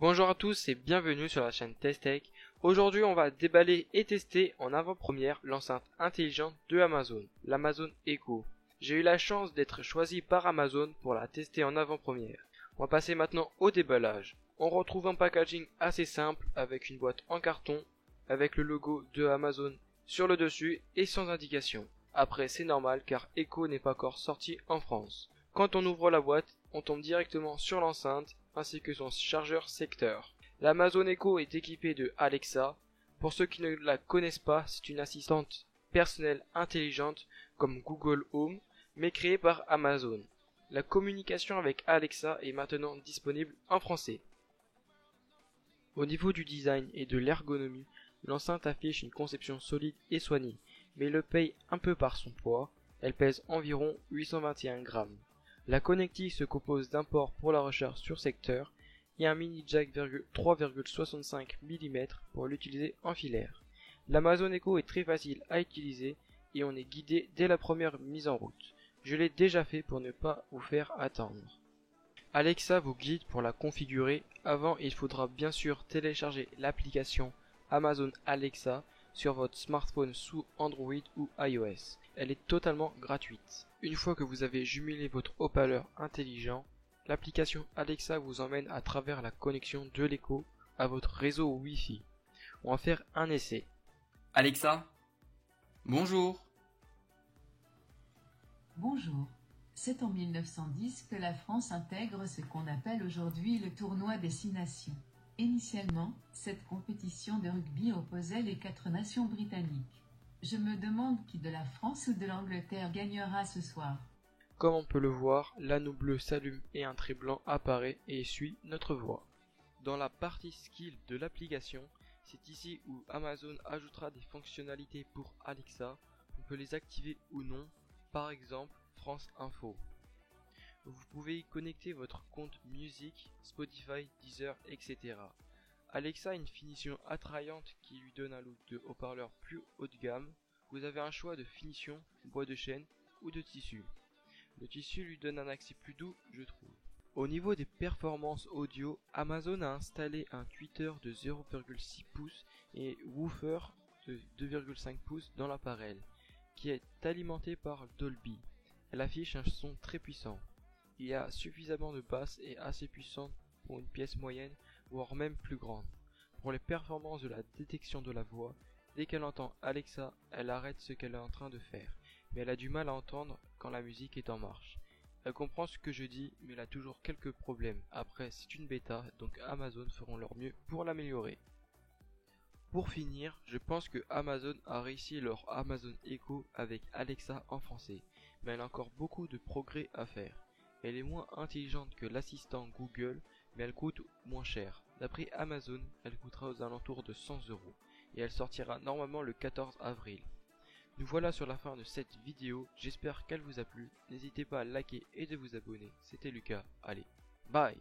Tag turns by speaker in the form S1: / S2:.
S1: Bonjour à tous et bienvenue sur la chaîne TestTech. Aujourd'hui on va déballer et tester en avant-première l'enceinte intelligente de Amazon, l'Amazon Echo. J'ai eu la chance d'être choisi par Amazon pour la tester en avant-première. On va passer maintenant au déballage. On retrouve un packaging assez simple avec une boîte en carton, avec le logo de Amazon sur le dessus et sans indication. Après c'est normal car Echo n'est pas encore sorti en France. Quand on ouvre la boîte, on tombe directement sur l'enceinte ainsi que son chargeur secteur. L'Amazon Echo est équipé de Alexa. Pour ceux qui ne la connaissent pas, c'est une assistante personnelle intelligente comme Google Home, mais créée par Amazon. La communication avec Alexa est maintenant disponible en français. Au niveau du design et de l'ergonomie, l'enceinte affiche une conception solide et soignée, mais le paye un peu par son poids. Elle pèse environ 821 grammes. La connectique se compose d'un port pour la recharge sur secteur et un mini jack 3,65 mm pour l'utiliser en filaire. L'Amazon Echo est très facile à utiliser et on est guidé dès la première mise en route. Je l'ai déjà fait pour ne pas vous faire attendre. Alexa vous guide pour la configurer. Avant, il faudra bien sûr télécharger l'application Amazon Alexa sur votre smartphone sous Android ou iOS. Elle est totalement gratuite. Une fois que vous avez jumelé votre haut-parleur intelligent, l'application Alexa vous emmène à travers la connexion de l'Echo à votre réseau Wi-Fi. On va faire un essai.
S2: Alexa, bonjour.
S3: Bonjour. C'est en 1910 que la France intègre ce qu'on appelle aujourd'hui le tournoi des 6 nations. Initialement, cette compétition de rugby opposait les 4 nations britanniques. Je me demande qui de la France ou de l'Angleterre gagnera ce soir.
S1: Comme on peut le voir, l'anneau bleu s'allume et un trait blanc apparaît et suit notre voix. Dans la partie skill de l'application, c'est ici où Amazon ajoutera des fonctionnalités pour Alexa. On peut les activer ou non, par exemple France Info. Vous pouvez y connecter votre compte musique, Spotify, Deezer, etc. Alexa a une finition attrayante qui lui donne un look de haut-parleur plus haut de gamme. Vous avez un choix de finition, bois de chêne ou de tissu. Le tissu lui donne un accès plus doux, je trouve. Au niveau des performances audio, Amazon a installé un tweeter de 0,6 pouces et woofer de 2,5 pouces dans l'appareil, qui est alimenté par Dolby. Elle affiche un son très puissant. Il y a suffisamment de basses et assez puissantes pour une pièce moyenne, voire même plus grande. Pour les performances de la détection de la voix, dès qu'elle entend Alexa, elle arrête ce qu'elle est en train de faire, mais elle a du mal à entendre quand la musique est en marche. Elle comprend ce que je dis, mais elle a toujours quelques problèmes. Après, c'est une bêta, donc Amazon feront leur mieux pour l'améliorer. Pour finir, je pense que Amazon a réussi leur Amazon Echo avec Alexa en français, mais elle a encore beaucoup de progrès à faire. Elle est moins intelligente que l'assistant Google, mais elle coûte moins cher. D'après Amazon, elle coûtera aux alentours de 100 € et elle sortira normalement le 14 avril. Nous voilà sur la fin de cette vidéo, j'espère qu'elle vous a plu. N'hésitez pas à liker et de vous abonner. C'était Lucas, allez, bye!